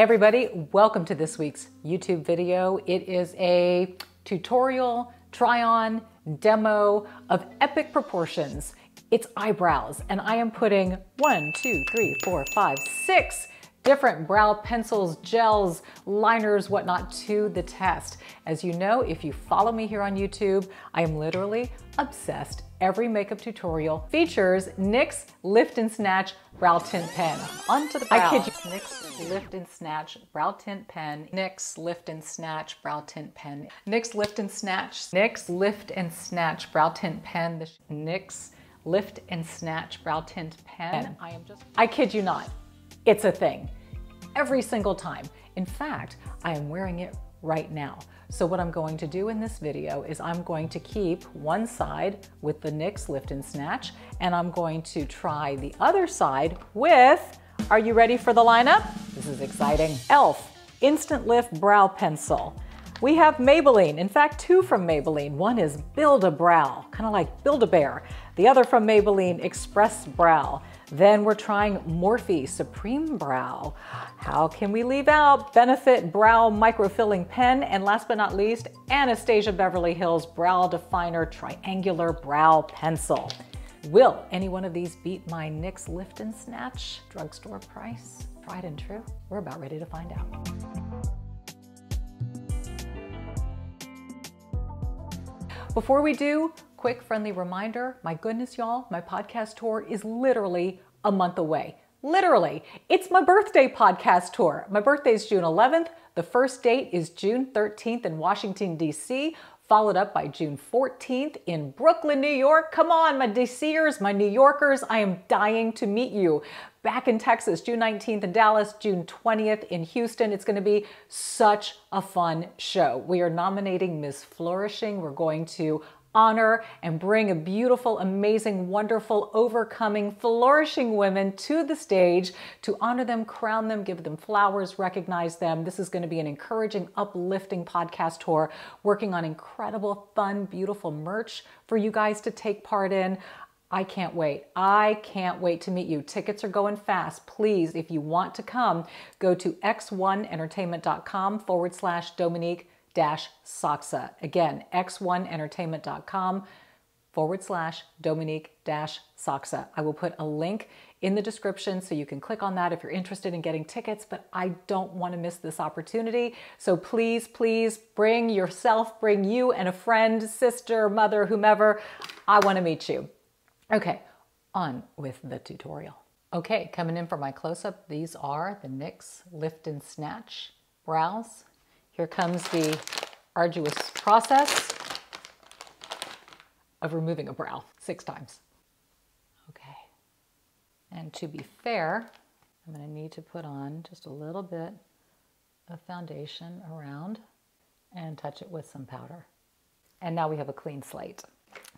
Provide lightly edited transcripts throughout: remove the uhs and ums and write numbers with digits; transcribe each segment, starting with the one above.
Hey everybody, welcome to this week's YouTube video. It is a tutorial, try-on, demo of epic proportions. It's eyebrows, and I am putting 6 different brow pencils, gels, liners, whatnot to the test. As you know, if you follow me here on YouTube, I am literally obsessed. Every makeup tutorial features NYX Lift and Snatch Brow Tint Pen. Onto the brows. I kid you. NYX Lift and Snatch Brow Tint Pen. NYX Lift and Snatch Brow Tint Pen. NYX Lift and Snatch. NYX Lift and Snatch Brow Tint Pen. The NYX Lift and Snatch Brow Tint Pen. I kid you not. It's a thing. Every single time. In fact, I am wearing it right now. So what I'm going to do in this video is I'm going to keep one side with the NYX Lift and Snatch, and I'm going to try the other side with, are you ready for the lineup? This is exciting. e.l.f. Instant Lift Brow Pencil. We have Maybelline, in fact, two from Maybelline. One is Build-A-Brow, kind of like Build-A-Bear. The other from Maybelline, Express Brow. Then we're trying Morphe Supreme Brow. How can we leave out Benefit Brow Microfilling Pen? And last but not least, Anastasia Beverly Hills Brow Definer Triangular Brow Pencil. Will any one of these beat my NYX Lift and Snatch drugstore price? Tried and true? We're about ready to find out. Before we do, quick friendly reminder, my goodness y'all, my podcast tour is literally a month away. Literally, it's my birthday podcast tour. My birthday is June 11th. The first date is June 13th in Washington, D.C., followed up by June 14th in Brooklyn, New York. Come on, my DCers, my New Yorkers, I am dying to meet you. Back in Texas, June 19th in Dallas, June 20th in Houston. It's gonna be such a fun show. We are nominating Ms. Flourishing. We're going to honor and bring a beautiful, amazing, wonderful, overcoming, flourishing women to the stage to honor them, crown them, give them flowers, recognize them. This is going to be an encouraging, uplifting podcast tour, working on incredible, fun, beautiful merch for you guys to take part in. I can't wait. I can't wait to meet you. Tickets are going fast. Please, if you want to come, go to x1entertainment.com/Dominique Sachse. Again, x1entertainment.com/Dominique Sachse. I will put a link in the description so you can click on that if you're interested in getting tickets, but I don't want to miss this opportunity. So please, please bring yourself, bring you and a friend, sister, mother, whomever. I want to meet you. Okay, on with the tutorial. Okay, coming in for my close-up, these are the NYX Lift and Snatch brows. Here comes the arduous process of removing a brow 6 times. Okay. And to be fair, I'm going to need to put on just a little bit of foundation around and touch it with some powder. And now we have a clean slate.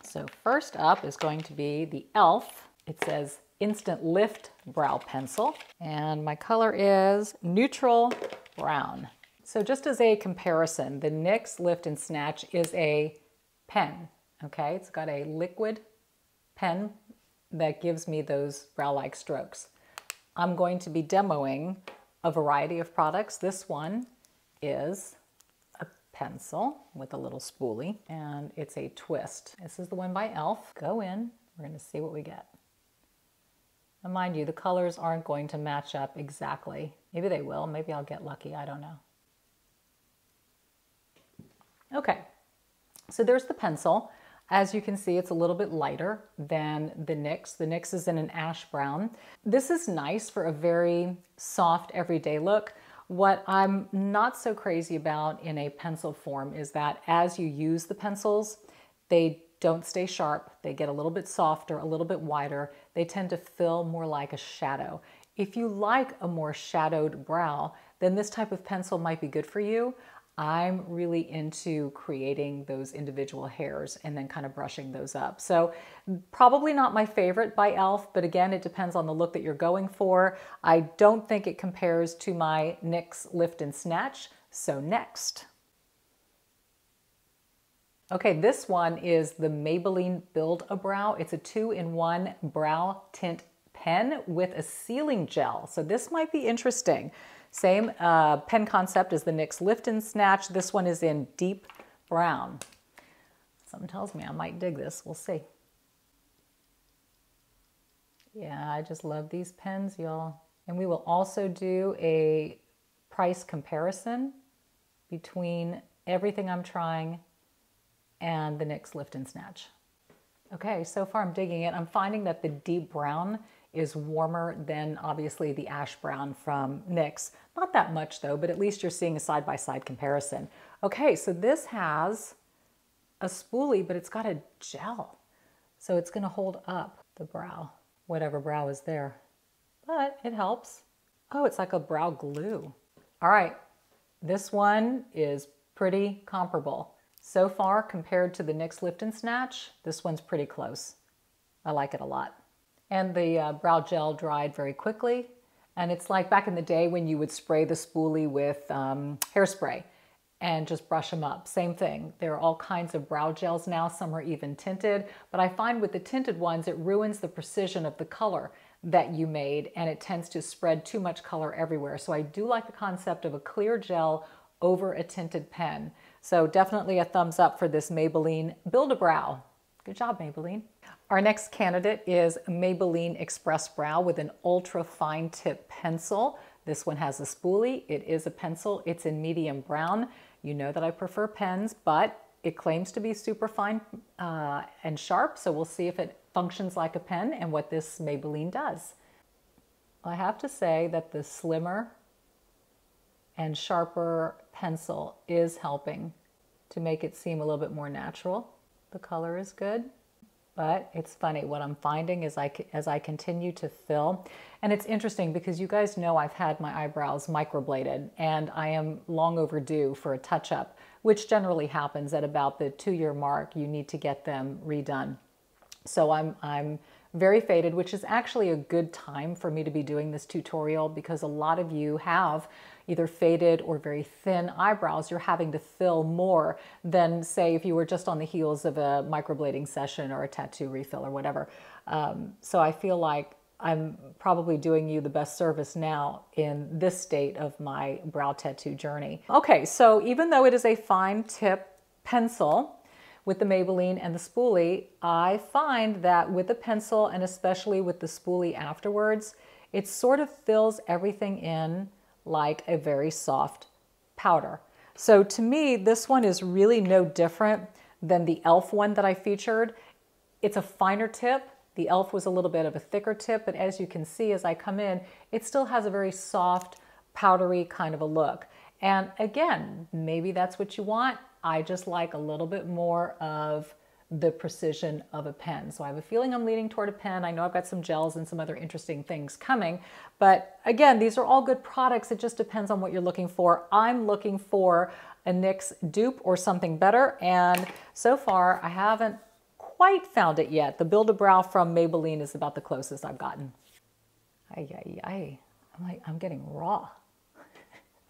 So first up is going to be the e.l.f. It says Instant Lift Brow Pencil. And my color is neutral brown. So just as a comparison, the NYX Lift and Snatch is a pen, okay? It's got a liquid pen that gives me those brow-like strokes. I'm going to be demoing a variety of products. This one is a pencil with a little spoolie, and it's a twist. This is the one by e.l.f. Go in, we're gonna see what we get. Now mind you, the colors aren't going to match up exactly. Maybe they will, maybe I'll get lucky, I don't know. Okay, so there's the pencil. As you can see, it's a little bit lighter than the NYX. The NYX is in an ash brown. This is nice for a very soft, everyday look. What I'm not so crazy about in a pencil form is that as you use the pencils, they don't stay sharp. They get a little bit softer, a little bit wider. They tend to feel more like a shadow. If you like a more shadowed brow, then this type of pencil might be good for you. I'm really into creating those individual hairs and then kind of brushing those up. So probably not my favorite by e.l.f., but again, it depends on the look that you're going for. I don't think it compares to my NYX Lift and Snatch. So next. Okay, this one is the Maybelline Build-A-Brow. It's a 2-in-1 brow tint pen with a sealing gel. So this might be interesting. Same pen concept as the NYX Lift and Snatch. This one is in deep brown. Something tells me I might dig this. We'll see. Yeah, I just love these pens, y'all. And we will also do a price comparison between everything I'm trying and the NYX Lift and Snatch. Okay, so far I'm digging it. I'm finding that the deep brown is warmer than obviously the ash brown from NYX. Not that much though, but at least you're seeing a side-by-side comparison. Okay, so this has a spoolie, but it's got a gel. So it's gonna hold up the brow, whatever brow is there. But it helps. Oh, it's like a brow glue. All right, this one is pretty comparable. So far, compared to the NYX Lift and Snatch, this one's pretty close. I like it a lot. And the brow gel dried very quickly. And it's like back in the day when you would spray the spoolie with hairspray and just brush them up. Same thing. There are all kinds of brow gels now. Some are even tinted. But I find with the tinted ones, it ruins the precision of the color that you made, and it tends to spread too much color everywhere. So I do like the concept of a clear gel over a tinted pen. So definitely a thumbs up for this Maybelline Build-A-Brow. Good job, Maybelline. Our next candidate is Maybelline Express Brow with an ultra fine tip pencil. This one has a spoolie. It is a pencil. It's in medium brown. You know that I prefer pens, but it claims to be super fine and sharp. So we'll see if it functions like a pen and what this Maybelline does. I have to say that the slimmer and sharper pencil is helping to make it seem a little bit more natural. The color is good, but it's funny. What I'm finding is as I continue to fill, and it's interesting because you guys know I've had my eyebrows microbladed and I am long overdue for a touch-up, which generally happens at about the 2-year mark. You need to get them redone. So I'm very faded, which is actually a good time for me to be doing this tutorial because a lot of you have either faded or very thin eyebrows. You're having to fill more than, say, if you were just on the heels of a microblading session or a tattoo refill or whatever. So I feel like I'm probably doing you the best service now in this state of my brow tattoo journey. Okay, so even though it is a fine tip pencil, with the Maybelline and the spoolie, I find that with the pencil and especially with the spoolie afterwards, it sort of fills everything in like a very soft powder. So to me, this one is really no different than the e.l.f. one that I featured. It's a finer tip. The e.l.f. was a little bit of a thicker tip, but as you can see as I come in, it still has a very soft, powdery kind of a look. And again, maybe that's what you want. I just like a little bit more of the precision of a pen. So I have a feeling I'm leaning toward a pen. I know I've got some gels and some other interesting things coming, but again, these are all good products. It just depends on what you're looking for. I'm looking for a NYX dupe or something better, and so far I haven't quite found it yet. The Build-A-Brow from Maybelline is about the closest I've gotten. I'm getting raw.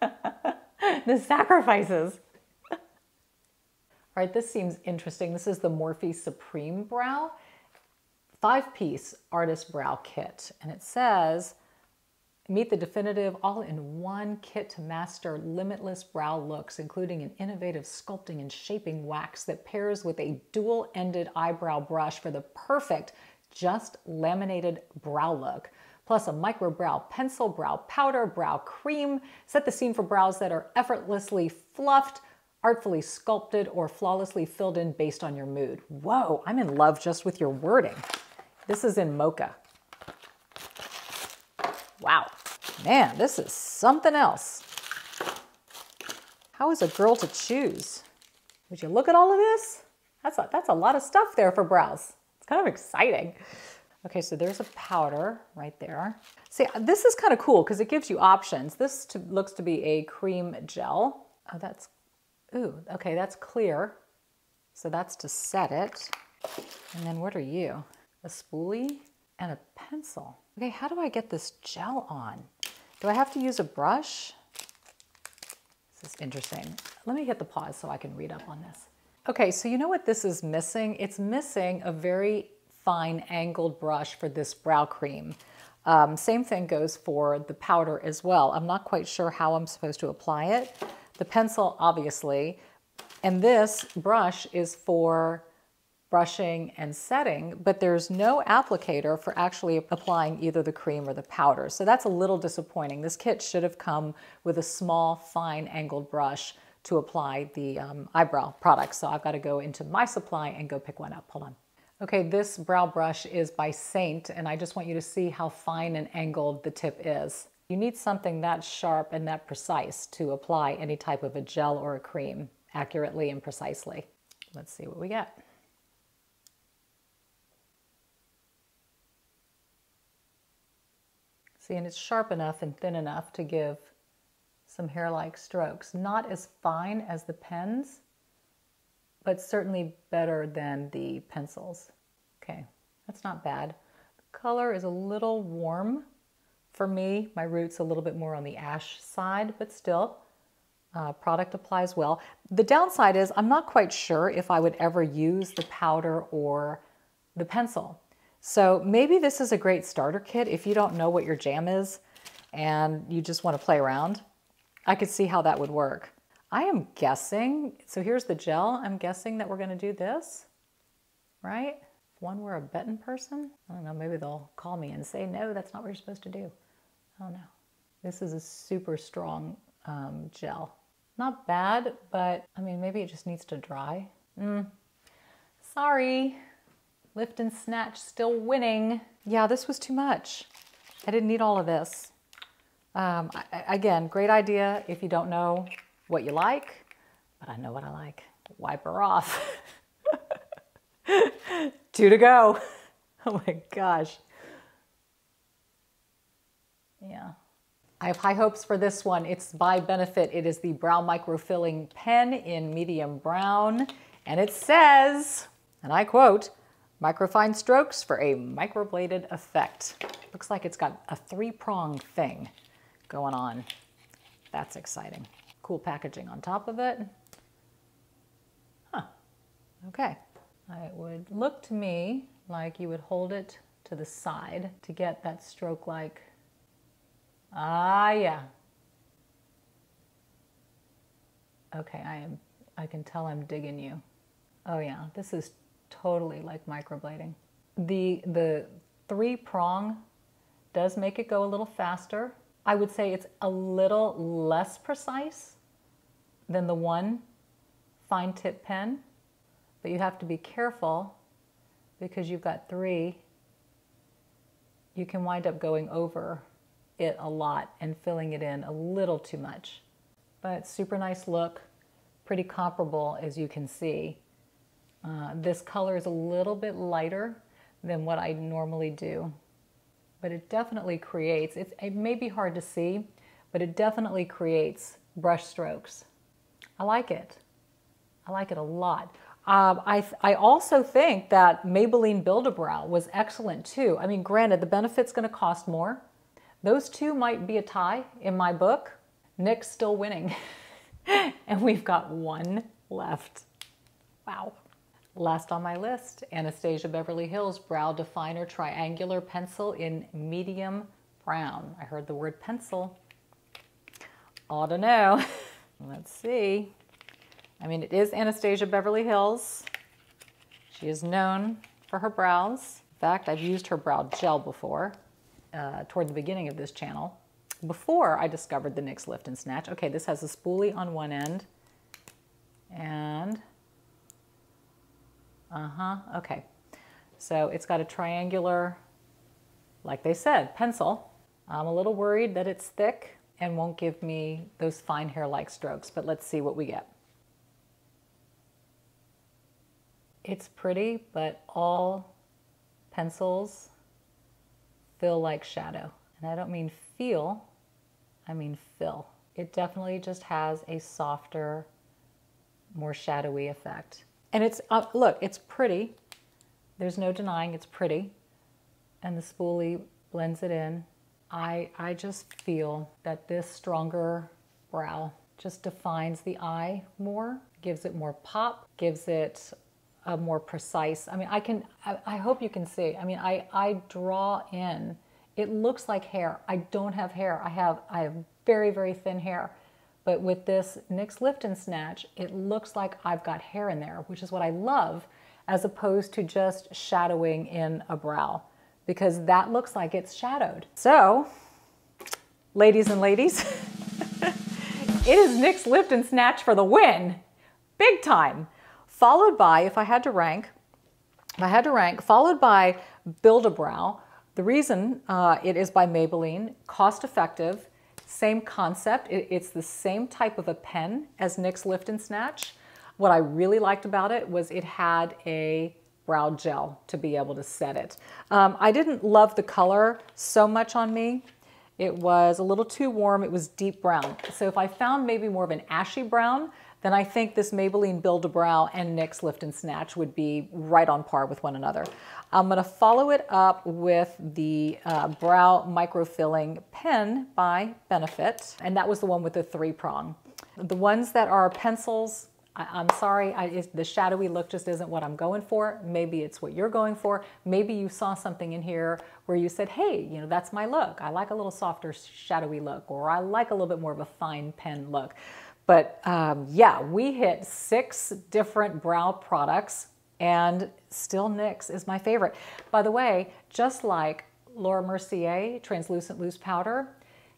The sacrifices. All right, this seems interesting. This is the Morphe Supreme Brow 5-piece artist brow kit. And it says, meet the definitive all-in-one kit to master limitless brow looks, including an innovative sculpting and shaping wax that pairs with a dual-ended eyebrow brush for the perfect just laminated brow look. Plus a micro brow pencil, brow powder, brow cream. Set the scene for brows that are effortlessly fluffed, artfully sculpted, or flawlessly filled in based on your mood. Whoa, I'm in love just with your wording. This is in mocha. Wow, man, this is something else. How is a girl to choose? Would you look at all of this? That's a lot of stuff there for brows. It's kind of exciting. Okay, so there's a powder right there. See, this is kind of cool because it gives you options. This looks to be a cream gel. Oh, okay, that's clear. So that's to set it. And then what are you? A spoolie and a pencil. Okay, how do I get this gel on? Do I have to use a brush? This is interesting. Let me hit the pause so I can read up on this. Okay, so you know what this is missing? It's missing a very fine angled brush for this brow cream. Same thing goes for the powder as well. I'm not quite sure how I'm supposed to apply it. The pencil, obviously, and this brush is for brushing and setting, but there's no applicator for actually applying either the cream or the powder. So that's a little disappointing. This kit should have come with a small, fine angled brush to apply the eyebrow product. So I've got to go into my supply and go pick one up. Hold on. Okay, this brow brush is by Saint, and I just want you to see how fine and angled the tip is. You need something that sharp and that precise to apply any type of a gel or a cream accurately and precisely. Let's see what we get. See, and it's sharp enough and thin enough to give some hair-like strokes. Not as fine as the pens, but certainly better than the pencils. Okay, that's not bad. The color is a little warm for me. My root's a little bit more on the ash side, but still, product applies well. The downside is I'm not quite sure if I would ever use the powder or the pencil. So maybe this is a great starter kit if you don't know what your jam is and you just want to play around. I could see how that would work. I am guessing, so here's the gel. I'm guessing that we're going to do this, right? If one were a betting person, I don't know, maybe they'll call me and say, no, that's not what you're supposed to do. I don't know. This is a super strong gel. Not bad, but I mean, maybe it just needs to dry. Sorry. Lift and Snatch still winning. Yeah, this was too much. I didn't need all of this. Again, great idea if you don't know what you like, but I know what I like. Wipe her off. 2 to go. Oh my gosh. Yeah. I have high hopes for this one. It's by Benefit. It is the Brow Microfilling Pen in medium brown. And it says, and I quote, "Microfine strokes for a microbladed effect." Looks like it's got a 3-prong thing going on. That's exciting. Cool packaging on top of it. Huh. Okay. It would look to me like you would hold it to the side to get that stroke-like. Ah, yeah. Okay, I can tell I'm digging you. Oh yeah, this is totally like microblading. The 3-prong does make it go a little faster. I would say it's a little less precise than the 1 fine tip pen, but you have to be careful because you've got 3. You can wind up going over it a lot and filling it in a little too much. But super nice look, pretty comparable as you can see. This color is a little bit lighter than what I normally do, but it definitely creates, it may be hard to see, but it definitely creates brush strokes. I like it. I like it a lot. I also think that Maybelline Build-A-Brow was excellent too. I mean, granted, the Benefit's going to cost more. Those two might be a tie in my book. NYX still winning. And we've got 1 left. Wow. Last on my list, Anastasia Beverly Hills Brow Definer Triangular Pencil in medium brown. I heard the word pencil. Ought to know. Let's see. I mean, it is Anastasia Beverly Hills. She is known for her brows. In fact, I've used her brow gel before, toward the beginning of this channel, before I discovered the NYX Lift and Snatch. Okay, this has a spoolie on one end, and okay. So it's got a triangular, like they said, pencil. I'm a little worried that it's thick and won't give me those fine hair-like strokes, but let's see what we get. It's pretty, but all pencils feel like shadow. And I don't mean feel, I mean fill. It definitely just has a softer, more shadowy effect. And it's, look, it's pretty. There's no denying it's pretty. And the spoolie blends it in. I just feel that this stronger brow just defines the eye more, gives it more pop, gives it a more precise, I mean, I hope you can see. I mean, I draw in It looks like hair. I don't have hair. I have very, very thin hair. But with this NYX Lift and Snatch, it looks like I've got hair in there, which is what I love, as opposed to just shadowing in a brow, because that looks like it's shadowed. So, ladies and ladies, it is NYX Lift and Snatch for the win, big time. Followed by, if I had to rank, followed by Build a Brow. The reason it is by Maybelline, cost effective, same concept. It's the same type of a pen as NYX Lift and Snatch. What I really liked about it was it had a brow gel to be able to set it. I didn't love the color so much on me. It was a little too warm. It was deep brown. So if I found maybe more of an ashy brown, then I think this Maybelline Build a Brow and NYX Lift and Snatch would be right on par with one another. I'm gonna follow it up with the Brow Microfilling Pen by Benefit, and that was the one with the 3-prong. The ones that are pencils, I'm sorry, the shadowy look just isn't what I'm going for. Maybe it's what you're going for. Maybe you saw something in here where you said, hey, you know, that's my look. I like a little softer, shadowy look, or I like a little bit more of a fine pen look. But yeah, we hit 6 different brow products, and still NYX is my favorite. By the way, just like Laura Mercier Translucent Loose Powder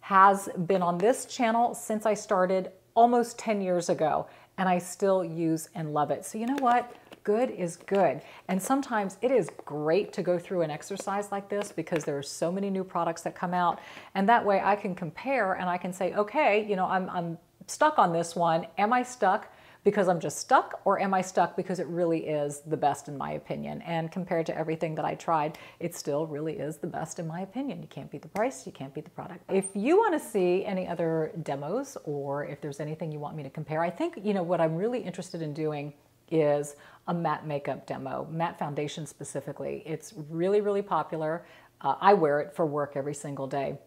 has been on this channel since I started almost 10 years ago, and I still use and love it. So you know what? Good is good. And sometimes it is great to go through an exercise like this because there are so many new products that come out, and that way I can compare and I can say, okay, you know, I'm stuck on this one. Am I stuck because I'm just stuck, or am I stuck because it really is the best in my opinion? And compared to everything that I tried, it still really is the best in my opinion. You can't beat the price, you can't beat the product. If you want to see any other demos, or if there's anything you want me to compare, I think, you know, what I'm really interested in doing is a matte makeup demo, matte foundation specifically. It's really, really popular. I wear it for work every single day.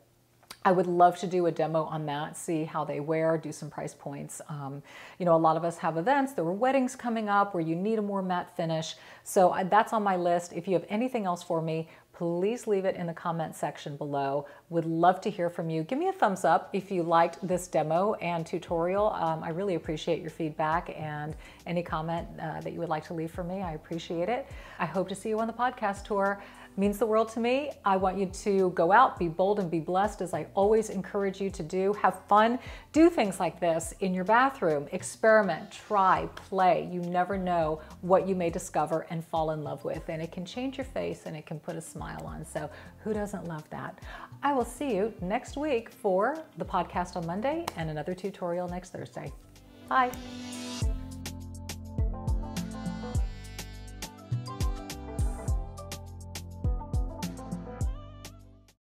I would love to do a demo on that, see how they wear, do some price points. You know, a lot of us have events, there were weddings coming up where you need a more matte finish. So that's on my list. If you have anything else for me, please leave it in the comment section below. Would love to hear from you. Give me a thumbs up if you liked this demo and tutorial. I really appreciate your feedback, and any comment that you would like to leave for me, I appreciate it. I hope to see you on the podcast tour. Means the world to me. I want you to go out, be bold, and be blessed, as I always encourage you to do. Have fun. Do things like this in your bathroom. Experiment, try, play. You never know what you may discover and fall in love with, and it can change your face and it can put a smile on. So who doesn't love that? I will see you next week for the podcast on Monday and another tutorial next Thursday. Bye.